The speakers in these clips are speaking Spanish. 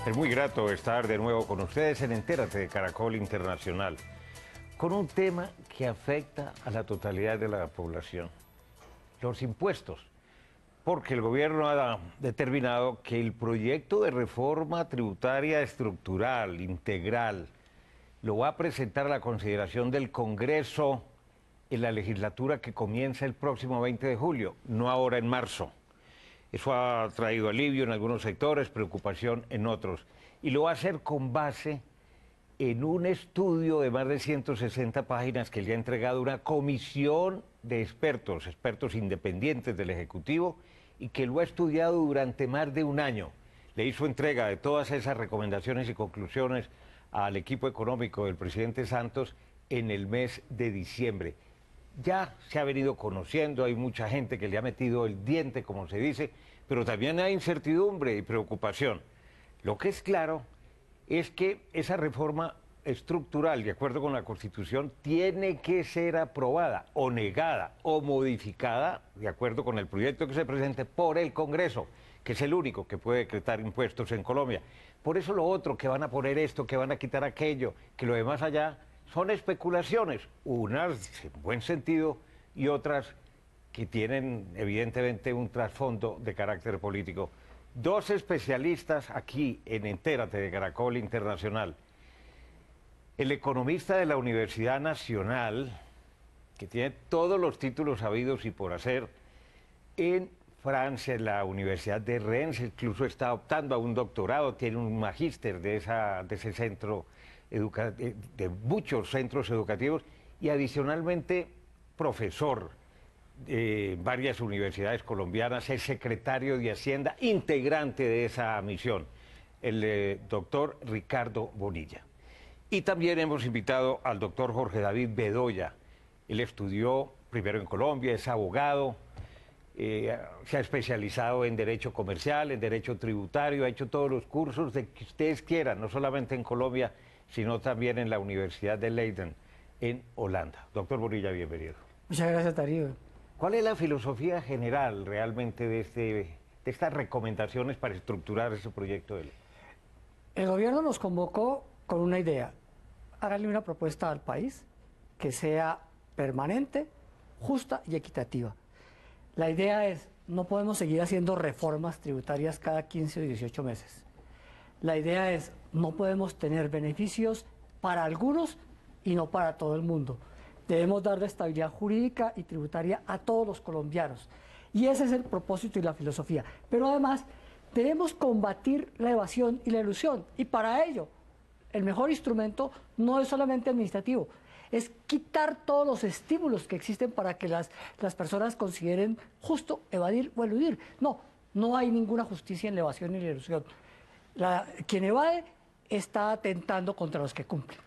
Es muy grato estar de nuevo con ustedes en Entérate de Caracol Internacional, con un tema que afecta a la totalidad de la población, los impuestos, porque el gobierno ha determinado que el proyecto de reforma tributaria estructural, integral, lo va a presentar a la consideración del Congreso en la legislatura que comienza el próximo 20 de julio, no ahora en marzo. Eso ha traído alivio en algunos sectores, preocupación en otros. Y lo va a hacer con base en un estudio de más de 160 páginas que le ha entregado una comisión de expertos, expertos independientes del Ejecutivo, y que lo ha estudiado durante más de un año. Le hizo entrega de todas esas recomendaciones y conclusiones al equipo económico del presidente Santos en el mes de diciembre. Ya se ha venido conociendo, hay mucha gente que le ha metido el diente, como se dice, pero también hay incertidumbre y preocupación. Lo que es claro es que esa reforma estructural, de acuerdo con la Constitución, tiene que ser aprobada o negada o modificada, de acuerdo con el proyecto que se presente, por el Congreso, que es el único que puede decretar impuestos en Colombia. Por eso lo otro, que van a poner esto, que van a quitar aquello, que lo demás allá, son especulaciones, unas en buen sentido y otras que tienen evidentemente un trasfondo de carácter político. Dos especialistas aquí en Entérate de Caracol Internacional. El economista de la Universidad Nacional, que tiene todos los títulos habidos y por hacer, en Francia, en la Universidad de Rennes, incluso está optando a un doctorado, tiene un magíster de ese centro de muchos centros educativos y adicionalmente profesor de varias universidades colombianas, es secretario de Hacienda, integrante de esa misión, el doctor Ricardo Bonilla. Y también hemos invitado al doctor Jorge David Bedoya. Él estudió primero en Colombia, es abogado, se ha especializado en derecho comercial, en derecho tributario, ha hecho todos los cursos de que ustedes quieran, no solamente en Colombia, sino también en la Universidad de Leiden, en Holanda. Doctor Bonilla, bienvenido. Muchas gracias, Darío. ¿Cuál es la filosofía general realmente de estas recomendaciones para estructurar ese proyecto de ley? El gobierno nos convocó con una idea: háganle una propuesta al país que sea permanente, justa y equitativa. La idea es, no podemos seguir haciendo reformas tributarias cada 15 o 18 meses. La idea es, no podemos tener beneficios para algunos y no para todo el mundo. Debemos darle estabilidad jurídica y tributaria a todos los colombianos. Y ese es el propósito y la filosofía. Pero además, debemos combatir la evasión y la elusión. Y para ello, el mejor instrumento no es solamente administrativo, es quitar todos los estímulos que existen para que las personas consideren justo evadir o eludir. No, no hay ninguna justicia en la evasión y la elusión. Quien evade está atentando contra los que cumplen.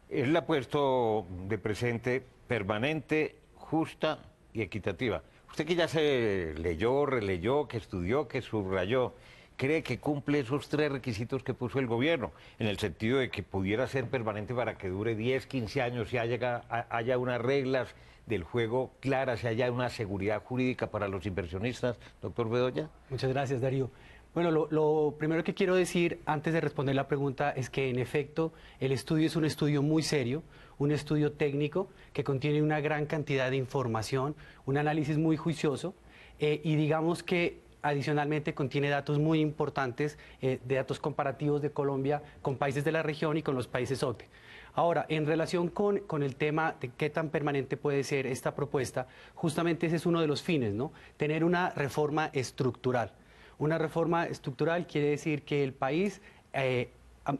Él la ha puesto de presente permanente, justa y equitativa. Usted que ya se leyó, releyó, que estudió, que subrayó, ¿cree que cumple esos tres requisitos que puso el gobierno? En el sentido de que pudiera ser permanente para que dure 10, 15 años, si haya unas reglas del juego claras, si haya una seguridad jurídica para los inversionistas. Doctor Bedoya. Muchas gracias, Darío. Bueno, lo primero que quiero decir antes de responder la pregunta es que en efecto el estudio es un estudio muy serio, un estudio técnico que contiene una gran cantidad de información, un análisis muy juicioso y digamos que adicionalmente contiene datos muy importantes, de datos comparativos de Colombia con países de la región y con los países OCDE. Ahora, en relación con el tema de qué tan permanente puede ser esta propuesta, justamente ese es uno de los fines, ¿no? Tener una reforma estructural. Una reforma estructural quiere decir que el país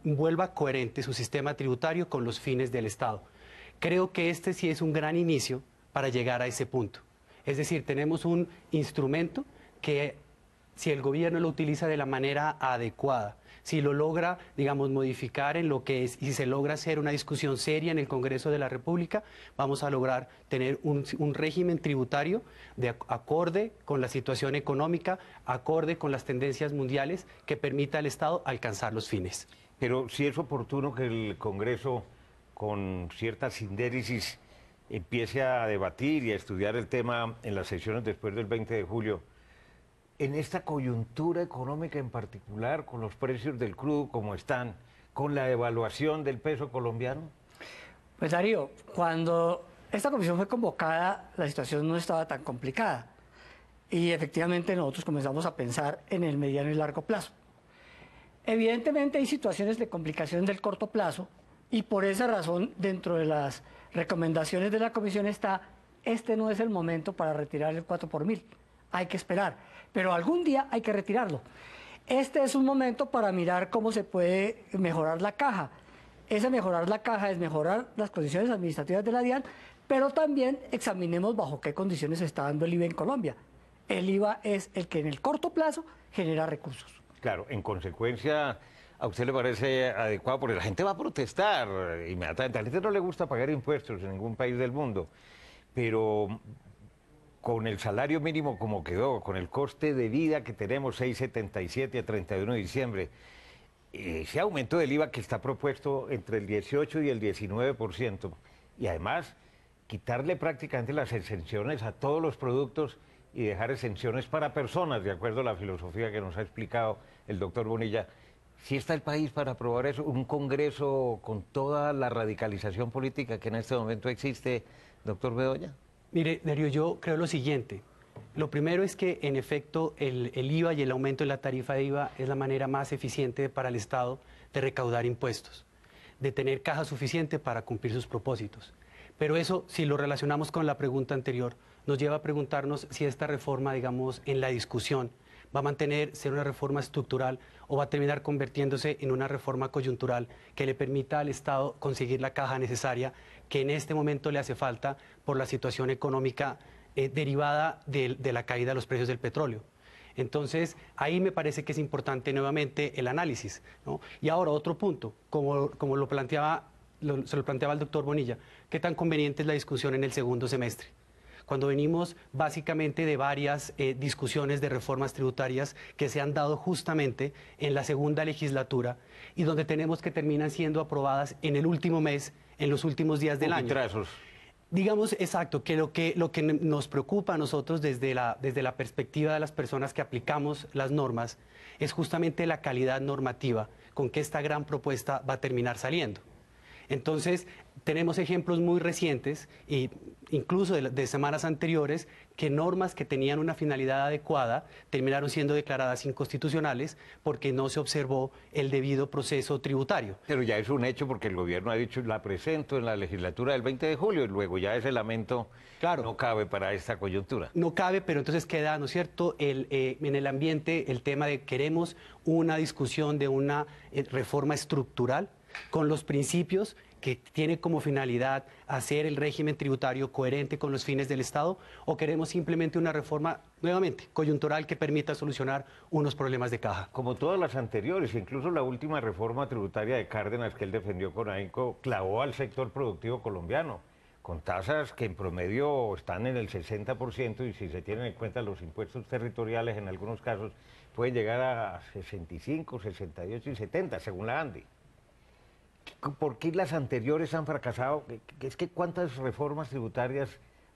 vuelva coherente su sistema tributario con los fines del Estado. Creo que este sí es un gran inicio para llegar a ese punto. Es decir, tenemos un instrumento que, si el gobierno lo utiliza de la manera adecuada, si lo logra, digamos, modificar en lo que es, y si se logra hacer una discusión seria en el Congreso de la República, vamos a lograr tener un régimen tributario acorde con la situación económica, acorde con las tendencias mundiales, que permita al Estado alcanzar los fines. Pero sí es oportuno que el Congreso, con cierta sindéresis, empiece a debatir y a estudiar el tema en las sesiones después del 20 de julio. en esta coyuntura económica en particular, con los precios del crudo como están, con la devaluación del peso colombiano? Pues Darío, cuando esta comisión fue convocada, la situación no estaba tan complicada. Y efectivamente nosotros comenzamos a pensar en el mediano y largo plazo. Evidentemente hay situaciones de complicación del corto plazo y por esa razón dentro de las recomendaciones de la comisión está, este no es el momento para retirar el 4 por mil, hay que esperar, pero algún día hay que retirarlo. Este es un momento para mirar cómo se puede mejorar la caja. Ese mejorar la caja es mejorar las condiciones administrativas de la DIAN, pero también examinemos bajo qué condiciones se está dando el IVA en Colombia. El IVA es el que en el corto plazo genera recursos. Claro, en consecuencia, ¿a usted le parece adecuado? Porque la gente va a protestar inmediatamente. A la gente no le gusta pagar impuestos en ningún país del mundo, pero con el salario mínimo como quedó, con el coste de vida que tenemos, 6,77 a 31 de diciembre, ese aumento del IVA que está propuesto entre el 18 y el 19%, y además quitarle prácticamente las exenciones a todos los productos y dejar exenciones para personas, de acuerdo a la filosofía que nos ha explicado el doctor Bonilla. ¿Sí está el país para aprobar eso? ¿Un Congreso con toda la radicalización política que en este momento existe, doctor Bedoya? Mire, Darío, yo creo lo siguiente. Lo primero es que, en efecto, el IVA y el aumento de la tarifa de IVA es la manera más eficiente para el Estado de recaudar impuestos, de tener caja suficiente para cumplir sus propósitos. Pero eso, si lo relacionamos con la pregunta anterior, nos lleva a preguntarnos si esta reforma, digamos, en la discusión, va a ser una reforma estructural o va a terminar convirtiéndose en una reforma coyuntural que le permita al Estado conseguir la caja necesaria que en este momento le hace falta por la situación económica derivada de la caída de los precios del petróleo. Entonces, ahí me parece que es importante nuevamente el análisis, ¿no? Y ahora otro punto, como se lo planteaba el doctor Bonilla, ¿qué tan conveniente es la discusión en el segundo semestre? Cuando venimos básicamente de varias discusiones de reformas tributarias que se han dado justamente en la segunda legislatura y donde tenemos que terminan siendo aprobadas en el último mes, en los últimos días del año. Digamos, exacto, que lo que nos preocupa a nosotros desde la perspectiva de las personas que aplicamos las normas es justamente la calidad normativa con que esta gran propuesta va a terminar saliendo. Entonces, tenemos ejemplos muy recientes, e incluso de semanas anteriores, que normas que tenían una finalidad adecuada terminaron siendo declaradas inconstitucionales porque no se observó el debido proceso tributario. Pero ya es un hecho porque el gobierno ha dicho, la presento en la legislatura del 20 de julio, y luego ya ese lamento no cabe para esta coyuntura. No cabe, pero entonces queda, ¿no es cierto?, en el ambiente el tema de queremos una discusión de una reforma estructural con los principios que tiene como finalidad hacer el régimen tributario coherente con los fines del Estado, o queremos simplemente una reforma, nuevamente, coyuntural que permita solucionar unos problemas de caja. Como todas las anteriores, incluso la última reforma tributaria de Cárdenas que él defendió con ahínco, clavó al sector productivo colombiano, con tasas que en promedio están en el 60%, y si se tienen en cuenta los impuestos territoriales, en algunos casos pueden llegar a 65, 68 y 70, según la ANDI. ¿Por qué las anteriores han fracasado? Es que ¿cuántas reformas tributarias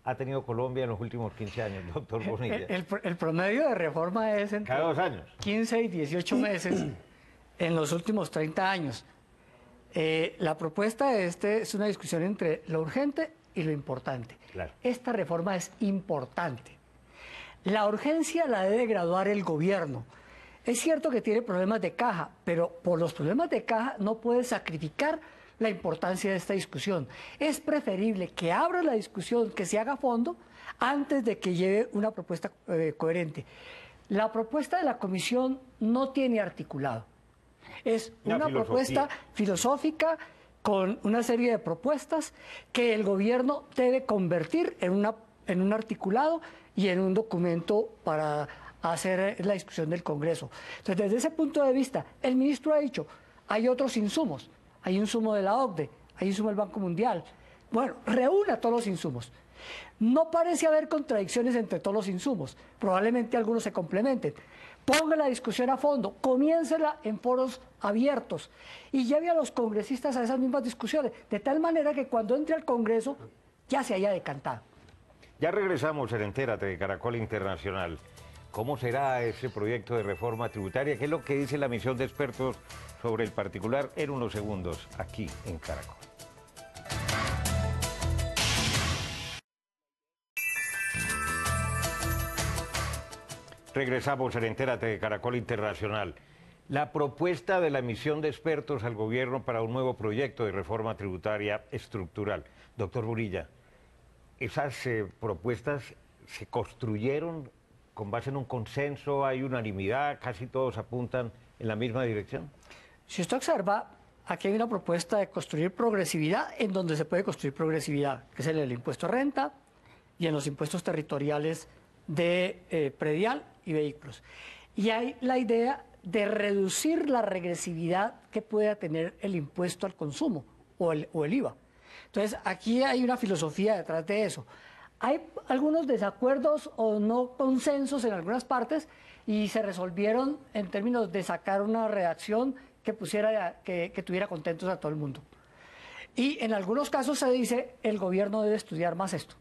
ha tenido Colombia en los últimos 15 años, doctor Bonilla? El promedio de reforma es entre cada 2 años. 15 y 18 meses en los últimos 30 años. La propuesta es una discusión entre lo urgente y lo importante. Claro. Esta reforma es importante. La urgencia la debe graduar el gobierno. Es cierto que tiene problemas de caja, pero por los problemas de caja no puede sacrificar la importancia de esta discusión. Es preferible que abra la discusión, que se haga a fondo, antes de que lleve una propuesta coherente. La propuesta de la comisión no tiene articulado. Es una propuesta filosófica con una serie de propuestas que el gobierno debe convertir en un articulado y en un documento para hacer la discusión del Congreso. Entonces, desde ese punto de vista, el ministro ha dicho, hay otros insumos, hay insumo de la OCDE, hay insumo del Banco Mundial. Bueno, reúna todos los insumos. No parece haber contradicciones entre todos los insumos, probablemente algunos se complementen. Ponga la discusión a fondo, comiéncela en foros abiertos y lleve a los congresistas a esas mismas discusiones, de tal manera que cuando entre al Congreso ya se haya decantado. Ya regresamos en Entérate de Caracol Internacional. ¿Cómo será ese proyecto de reforma tributaria? ¿Qué es lo que dice la misión de expertos sobre el particular? En unos segundos, aquí en Caracol. Regresamos en Entérate de Caracol Internacional. La propuesta de la misión de expertos al gobierno para un nuevo proyecto de reforma tributaria estructural. Doctor Burilla, ¿esas propuestas se construyeron con base en un consenso? ¿Hay unanimidad? ¿Casi todos apuntan en la misma dirección? Si usted observa, aquí hay una propuesta de construir progresividad en donde se puede construir progresividad, que es en el impuesto a renta y en los impuestos territoriales de predial y vehículos. Y hay la idea de reducir la regresividad que pueda tener el impuesto al consumo o el IVA. Entonces, aquí hay una filosofía detrás de eso. Hay algunos desacuerdos o no consensos en algunas partes y se resolvieron en términos de sacar una redacción que tuviera contentos a todo el mundo. Y en algunos casos se dice el gobierno debe estudiar más esto.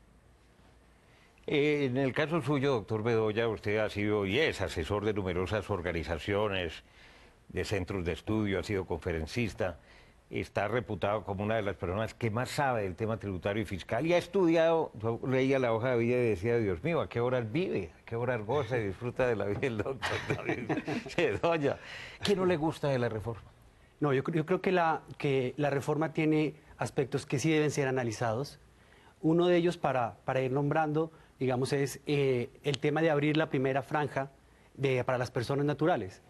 En el caso suyo, doctor Bedoya, usted ha sido y es asesor de numerosas organizaciones, de centros de estudio, ha sido conferencista, está reputado como una de las personas que más sabe del tema tributario y fiscal y ha estudiado. Yo leía la hoja de vida y decía, Dios mío, ¿a qué horas vive? ¿A qué horas goza y disfruta de la vida del doctor Bedoya? ¿Qué no le gusta de la reforma? No, yo creo que la reforma tiene aspectos que sí deben ser analizados. Uno de ellos, para ir nombrando, digamos, es el tema de abrir la primera franja para las personas naturales.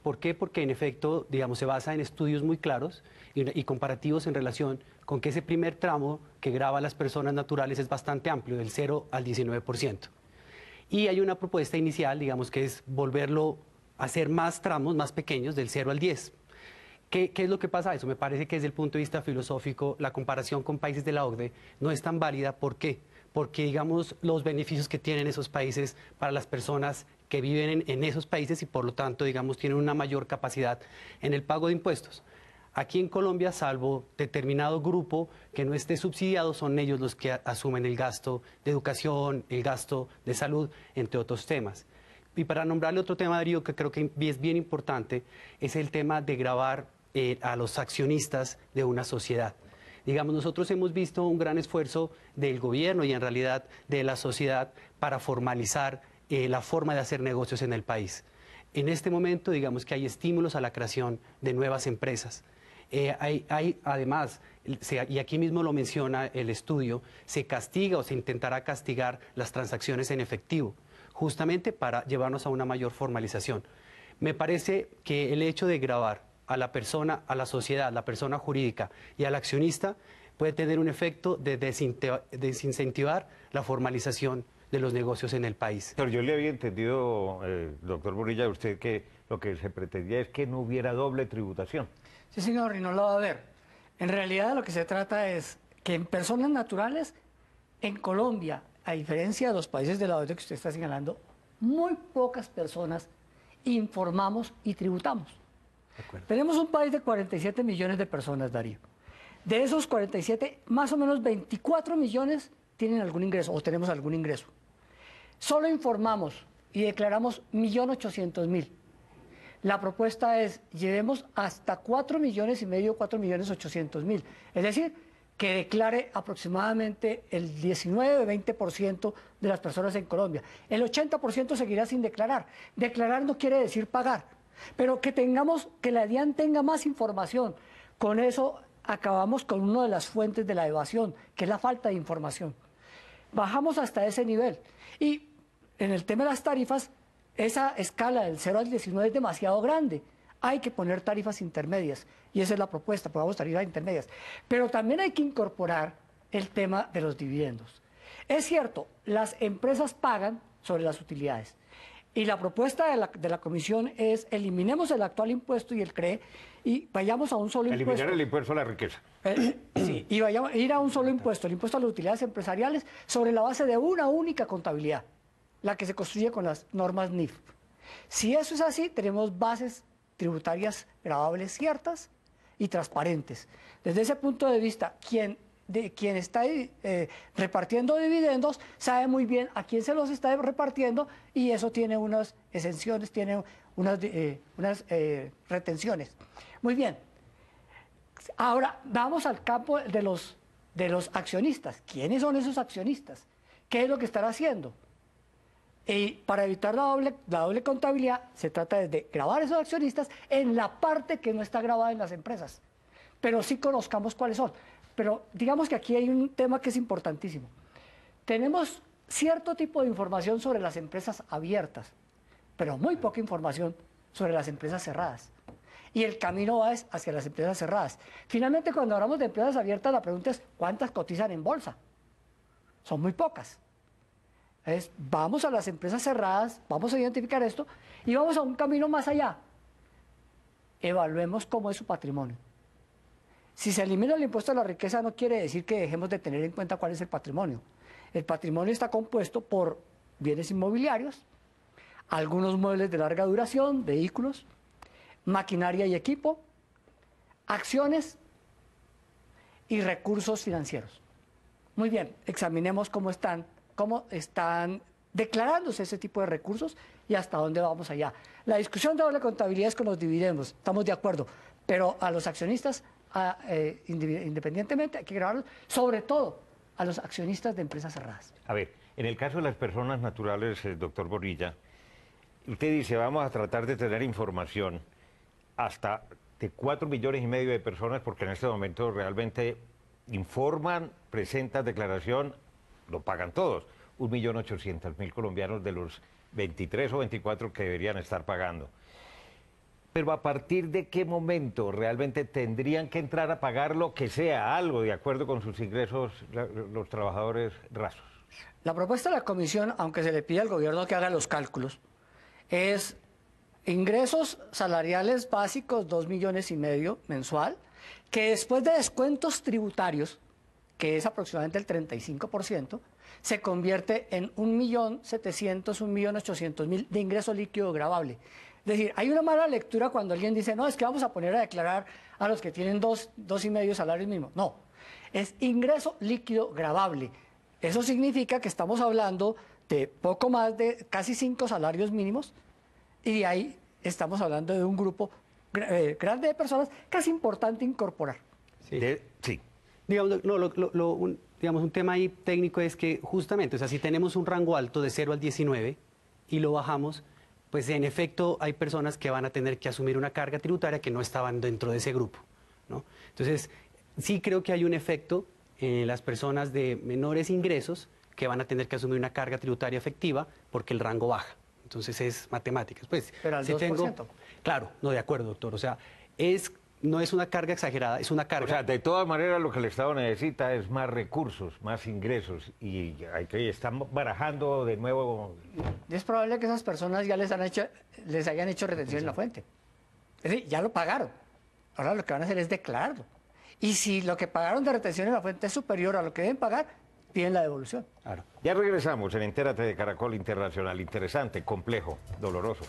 ¿Por qué? Porque en efecto, digamos, se basa en estudios muy claros y comparativos en relación con que ese primer tramo que grava a las personas naturales es bastante amplio, del 0 al 19%. Y hay una propuesta inicial, digamos, que es volverlo a hacer más tramos, más pequeños, del 0 al 10%. ¿Qué es lo que pasa? Eso me parece que desde el punto de vista filosófico, la comparación con países de la OCDE no es tan válida. ¿Por qué? Porque, digamos, los beneficios que tienen esos países para las personas que viven en esos países y, por lo tanto, digamos, tienen una mayor capacidad en el pago de impuestos. Aquí en Colombia, salvo determinado grupo que no esté subsidiado, son ellos los que asumen el gasto de educación, el gasto de salud, entre otros temas. Y para nombrarle otro tema, Darío, que creo que es bien importante, es el tema de gravar a los accionistas de una sociedad. Digamos, nosotros hemos visto un gran esfuerzo del gobierno y en realidad de la sociedad para formalizar la forma de hacer negocios en el país. En este momento, digamos que hay estímulos a la creación de nuevas empresas. Hay además, y aquí mismo lo menciona el estudio, se castiga o se intentará castigar las transacciones en efectivo, justamente para llevarnos a una mayor formalización. Me parece que el hecho de gravar a la persona, a la sociedad, la persona jurídica y al accionista puede tener un efecto de desincentivar la formalización de los negocios en el país. Pero yo le había entendido, doctor Burilla, a usted que lo que se pretendía es que no hubiera doble tributación. Sí, señor, y no lo va a ver. En realidad de lo que se trata es que en personas naturales, en Colombia, a diferencia de los países de la OCDE que usted está señalando, muy pocas personas informamos y tributamos. Tenemos un país de 47 millones de personas, Darío. De esos 47, más o menos 24 millones tienen algún ingreso o tenemos algún ingreso. Solo informamos y declaramos 1.800.000. La propuesta es, llevemos hasta 4,5 millones, 4.800.000. Es decir, que declare aproximadamente el 19-20% de las personas en Colombia. El 80% seguirá sin declarar. Declarar no quiere decir pagar. Pero que la DIAN tenga más información. Con eso acabamos con una de las fuentes de la evasión, que es la falta de información. Bajamos hasta ese nivel. Y en el tema de las tarifas, esa escala del 0 al 19 es demasiado grande. Hay que poner tarifas intermedias. Y esa es la propuesta, pongamos tarifas intermedias. Pero también hay que incorporar el tema de los dividendos. Es cierto, las empresas pagan sobre las utilidades. Y la propuesta de la comisión es eliminemos el actual impuesto y el CRE y vayamos a un solo impuesto. Eliminar el impuesto a la riqueza. Sí, y vayamos a ir a un solo impuesto, el impuesto a las utilidades empresariales, sobre la base de una única contabilidad, la que se construye con las normas NIF. Si eso es así, tenemos bases tributarias gravables ciertas y transparentes. Desde ese punto de vista, quien quien está repartiendo dividendos sabe muy bien a quién se los está repartiendo y eso tiene unas exenciones, tiene unas retenciones. Muy bien. Ahora vamos al campo de los accionistas. ¿Quiénes son esos accionistas? ¿Qué es lo que están haciendo? Y para evitar la doble contabilidad, se trata de grabar a esos accionistas en la parte que no está grabada en las empresas. Pero sí conozcamos cuáles son. Pero digamos que aquí hay un tema que es importantísimo. Tenemos cierto tipo de información sobre las empresas abiertas, pero muy poca información sobre las empresas cerradas. Y el camino va hacia las empresas cerradas. Finalmente, cuando hablamos de empresas abiertas, la pregunta es ¿cuántas cotizan en bolsa? Son muy pocas. Vamos a las empresas cerradas, vamos a identificar esto y vamos a un camino más allá. Evaluemos cómo es su patrimonio. Si se elimina el impuesto a la riqueza no quiere decir que dejemos de tener en cuenta cuál es el patrimonio. El patrimonio está compuesto por bienes inmobiliarios, algunos muebles de larga duración, vehículos, maquinaria y equipo, acciones y recursos financieros. Muy bien, examinemos cómo están declarándose ese tipo de recursos y hasta dónde vamos allá. La discusión de doble contabilidad es con los dividendos, estamos de acuerdo, pero a los accionistas, independientemente, hay que grabarlos, sobre todo a los accionistas de empresas cerradas. A ver, en el caso de las personas naturales, doctor Borrilla, usted dice, vamos a tratar de tener información hasta de 4,5 millones de personas, porque en este momento realmente informan, presentan declaración, lo pagan todos. 1.800.000 colombianos de los 23 o 24 que deberían estar pagando. Pero ¿a partir de qué momento realmente tendrían que entrar a pagar lo que sea, algo de acuerdo con sus ingresos los trabajadores rasos? La propuesta de la comisión, aunque se le pide al gobierno que haga los cálculos, es ingresos salariales básicos 2,5 millones mensual, que después de descuentos tributarios, que es aproximadamente el 35%, se convierte en 1.700.000, 1.800.000 de ingreso líquido gravable. Es decir, hay una mala lectura cuando alguien dice, no, es que vamos a poner a declarar a los que tienen 2,5 salarios mínimos. No, es ingreso líquido gravable. Eso significa que estamos hablando de poco más de casi 5 salarios mínimos y ahí estamos hablando de un grupo grande de personas que es importante incorporar. Sí. Sí. Digamos, un tema ahí técnico es que justamente, o sea, si tenemos un rango alto de 0 al 19 y lo bajamos, pues en efecto hay personas que van a tener que asumir una carga tributaria que no estaban dentro de ese grupo, ¿no? Entonces, sí creo que hay un efecto en las personas de menores ingresos que van a tener que asumir una carga tributaria efectiva porque el rango baja. Entonces es matemáticas. Pues, pero al si 2%. Claro, no, de acuerdo, doctor. O sea, no es una carga exagerada, es una carga... O sea, de todas maneras lo que el Estado necesita es más recursos, más ingresos, y hay que están barajando de nuevo. Es probable que esas personas ya les hayan hecho retención en la fuente. Es decir, ya lo pagaron. Ahora lo que van a hacer es declararlo. Y si lo que pagaron de retención en la fuente es superior a lo que deben pagar, piden la devolución. Claro. Ya regresamos en Entérate de Caracol Internacional. Interesante, complejo, doloroso.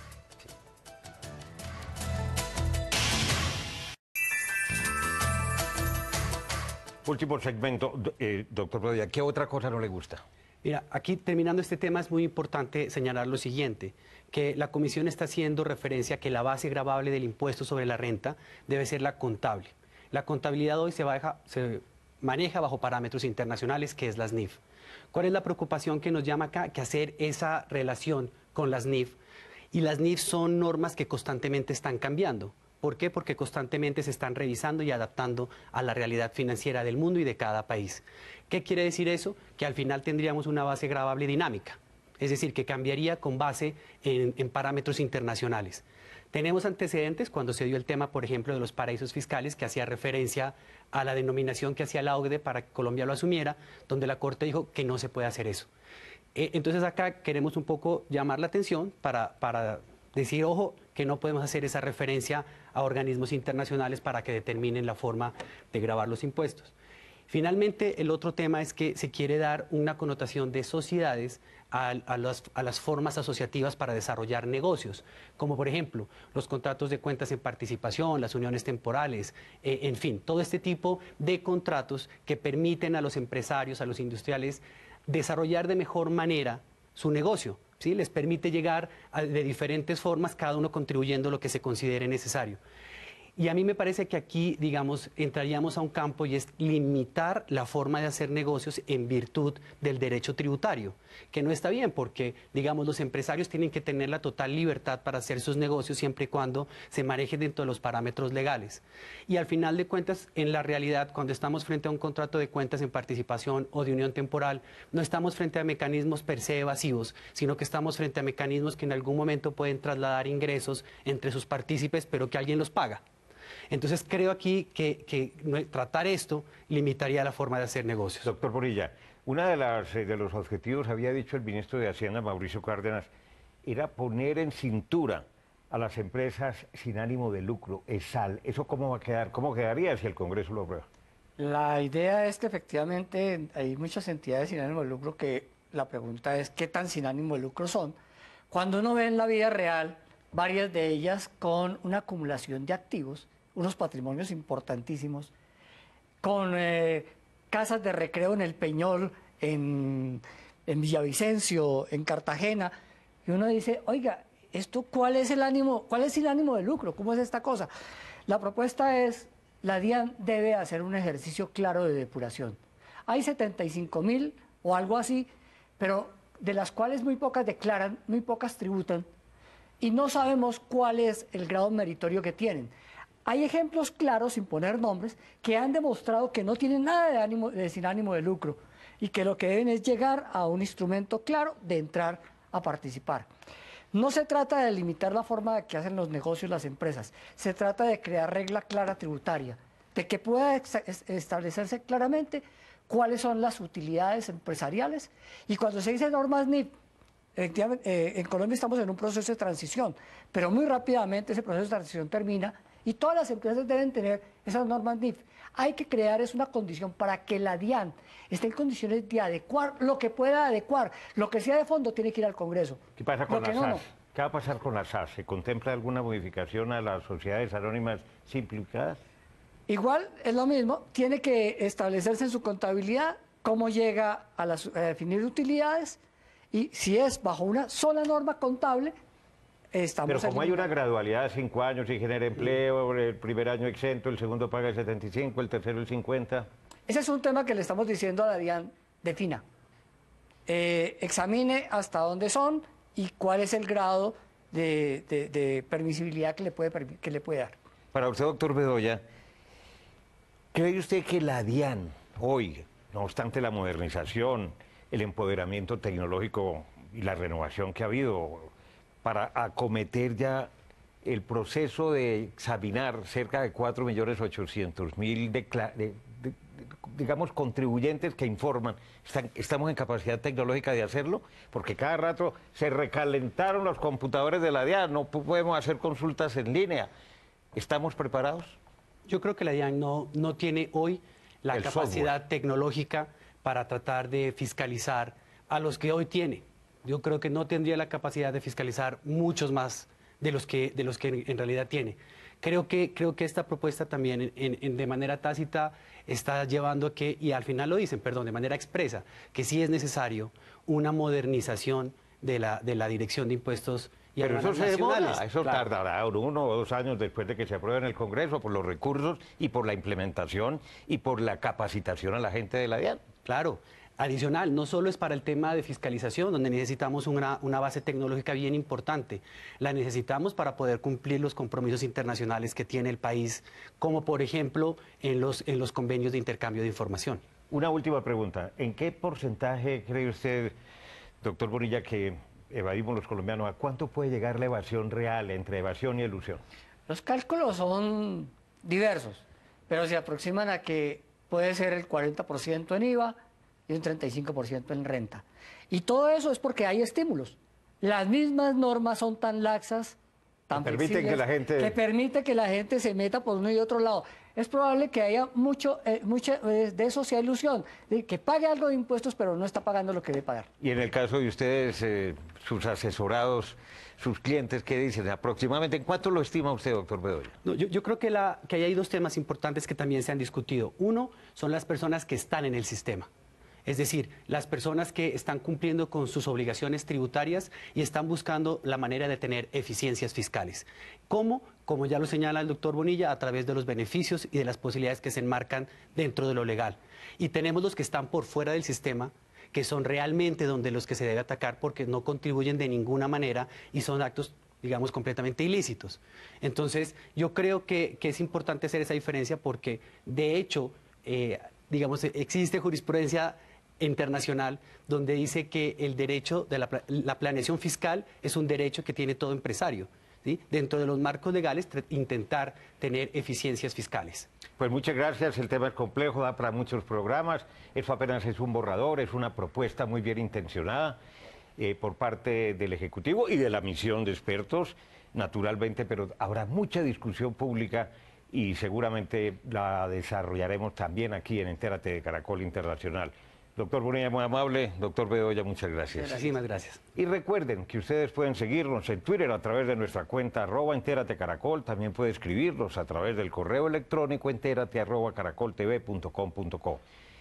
Último segmento, doctor Rodríguez, ¿qué otra cosa no le gusta? Mira, aquí terminando este tema es muy importante señalar lo siguiente, que la Comisión está haciendo referencia a que la base gravable del impuesto sobre la renta debe ser la contable. La contabilidad hoy se maneja bajo parámetros internacionales, que es las NIF. ¿Cuál es la preocupación que nos llama acá? Que hacer esa relación con las NIF. Y las NIF son normas que constantemente están cambiando. ¿Por qué? Porque constantemente se están revisando y adaptando a la realidad financiera del mundo y de cada país. ¿Qué quiere decir eso? Que al final tendríamos una base gravable dinámica, es decir, que cambiaría con base en parámetros internacionales. Tenemos antecedentes cuando se dio el tema, por ejemplo, de los paraísos fiscales, que hacía referencia a la denominación que hacía la OCDE para que Colombia lo asumiera, donde la Corte dijo que no se puede hacer eso. Entonces acá queremos un poco llamar la atención para decir, ojo, que no podemos hacer esa referencia a organismos internacionales para que determinen la forma de gravar los impuestos. Finalmente, el otro tema es que se quiere dar una connotación de sociedades a las formas asociativas para desarrollar negocios, como por ejemplo los contratos de cuentas en participación, las uniones temporales, en fin, todo este tipo de contratos que permiten a los empresarios, a los industriales, desarrollar de mejor manera su negocio, ¿sí? Les permite llegar de diferentes formas, cada uno contribuyendo lo que se considere necesario. Y a mí me parece que aquí, digamos, entraríamos a un campo y es limitar la forma de hacer negocios en virtud del derecho tributario, que no está bien porque, digamos, los empresarios tienen que tener la total libertad para hacer sus negocios siempre y cuando se manejen dentro de los parámetros legales. Y al final de cuentas, en la realidad, cuando estamos frente a un contrato de cuentas en participación o de unión temporal, no estamos frente a mecanismos per se evasivos, sino que estamos frente a mecanismos que en algún momento pueden trasladar ingresos entre sus partícipes, pero que alguien los paga. Entonces creo aquí que tratar esto limitaría la forma de hacer negocios. Doctor Bonilla, uno de los objetivos, había dicho el ministro de Hacienda, Mauricio Cárdenas, era poner en cintura a las empresas sin ánimo de lucro, ESAL. ¿Eso cómo va a quedar? ¿Cómo quedaría si el Congreso lo aprueba? La idea es que efectivamente hay muchas entidades sin ánimo de lucro que la pregunta es qué tan sin ánimo de lucro son. Cuando uno ve en la vida real, varias de ellas con una acumulación de activos, unos patrimonios importantísimos, con casas de recreo en El Peñol, en Villavicencio, en Cartagena, y uno dice, oiga, ¿cuál es el ánimo de lucro? ¿Cómo es esta cosa? La propuesta es, la DIAN debe hacer un ejercicio claro de depuración. Hay 75.000 o algo así, pero de las cuales muy pocas declaran, muy pocas tributan, y no sabemos cuál es el grado meritorio que tienen. Hay ejemplos claros, sin poner nombres, que han demostrado que no tienen nada sin ánimo de lucro y que lo que deben es llegar a un instrumento claro de entrar a participar. No se trata de limitar la forma de que hacen los negocios las empresas, se trata de crear regla clara tributaria, de que pueda establecerse claramente cuáles son las utilidades empresariales. Y cuando se dice normas NIF, efectivamente, en Colombia estamos en un proceso de transición, pero muy rápidamente ese proceso de transición termina y todas las empresas deben tener esas normas NIF. Hay que crear una condición para que la DIAN esté en condiciones de adecuar lo que pueda adecuar. Lo que sea de fondo tiene que ir al Congreso. ¿Qué pasa con las SAS? ¿Qué va a pasar con las SAS? ¿Se contempla alguna modificación a las sociedades anónimas simplificadas? Igual es lo mismo, tiene que establecerse en su contabilidad cómo llega a definir utilidades y si es bajo una sola norma contable. Pero como hay una gradualidad de 5 años y genera empleo, el primer año exento, el segundo paga el 75, el tercero el 50. Ese es un tema que le estamos diciendo a la DIAN, defina. Examine hasta dónde son y cuál es el grado de permisibilidad que le puede dar. Para usted, doctor Bedoya, ¿cree usted que la DIAN hoy, no obstante la modernización, el empoderamiento tecnológico y la renovación que ha habido, para acometer ya el proceso de examinar cerca de 4.800.000 digamos, contribuyentes que informan, estamos en capacidad tecnológica de hacerlo? Porque cada rato se recalentaron los computadores de la DIAN, no podemos hacer consultas en línea. ¿Estamos preparados? Yo creo que la DIAN no tiene hoy la capacidad tecnológica para tratar de fiscalizar a los que hoy tiene. Yo creo que no tendría la capacidad de fiscalizar muchos más de los que en realidad tiene. Creo que esta propuesta también de manera tácita está llevando a que, y al final lo dicen, perdón, de manera expresa, que sí es necesario una modernización de la Dirección de Impuestos y Pero eso se demora, eso claro. Tardará 1 o 2 años después de que se apruebe en el Congreso por los recursos y por la implementación y por la capacitación a la gente de la DIAN. Claro. Adicional, no solo es para el tema de fiscalización, donde necesitamos una base tecnológica bien importante, la necesitamos para poder cumplir los compromisos internacionales que tiene el país, como por ejemplo en los convenios de intercambio de información. Una última pregunta, ¿en qué porcentaje cree usted, doctor Bonilla, que evadimos los colombianos? ¿A cuánto puede llegar la evasión real entre evasión y elusión? Los cálculos son diversos, pero se aproximan a que puede ser el 40% en IVA, y un 35% en renta. Y todo eso es porque hay estímulos. Las mismas normas son tan laxas, tan permiten flexibles, que la gente... que permite que la gente se meta por uno y otro lado. Es probable que haya mucha de eso sea ilusión, de que pague algo de impuestos, pero no está pagando lo que debe pagar. Y en el caso de ustedes, sus asesorados, sus clientes, ¿qué dicen? Aproximadamente, ¿en cuánto lo estima usted, doctor Bedoya? No, yo creo que ahí hay dos temas importantes que también se han discutido. Uno son las personas que están en el sistema. Es decir, las personas que están cumpliendo con sus obligaciones tributarias y están buscando la manera de tener eficiencias fiscales. ¿Cómo? Como ya lo señala el doctor Bonilla, a través de los beneficios y de las posibilidades que se enmarcan dentro de lo legal. Y tenemos los que están por fuera del sistema, que son realmente donde los que se debe atacar porque no contribuyen de ninguna manera y son actos, digamos, completamente ilícitos. Entonces, yo creo que es importante hacer esa diferencia porque, de hecho, digamos, existe jurisprudencia internacional donde dice que el derecho de la planeación fiscal es un derecho que tiene todo empresario, ¿sí? Dentro de los marcos legales intentar tener eficiencias fiscales. Pues muchas gracias, el tema es complejo, da para muchos programas, eso apenas es un borrador, es una propuesta muy bien intencionada por parte del Ejecutivo y de la misión de expertos, naturalmente, pero habrá mucha discusión pública y seguramente la desarrollaremos también aquí en Entérate de Caracol Internacional. Doctor Bonilla, muy amable. Doctor Bedoya, muchas gracias. Muchísimas gracias. Y recuerden que ustedes pueden seguirnos en Twitter a través de nuestra cuenta @entératecaracol. También puede escribirnos a través del correo electrónico entérate@caracoltv.com.co.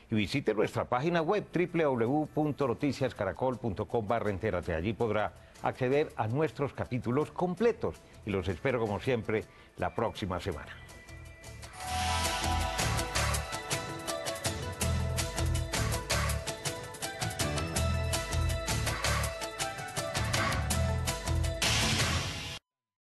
Y visite nuestra página web www.noticiascaracol.com/entérate. Allí podrá acceder a nuestros capítulos completos. Y los espero como siempre la próxima semana.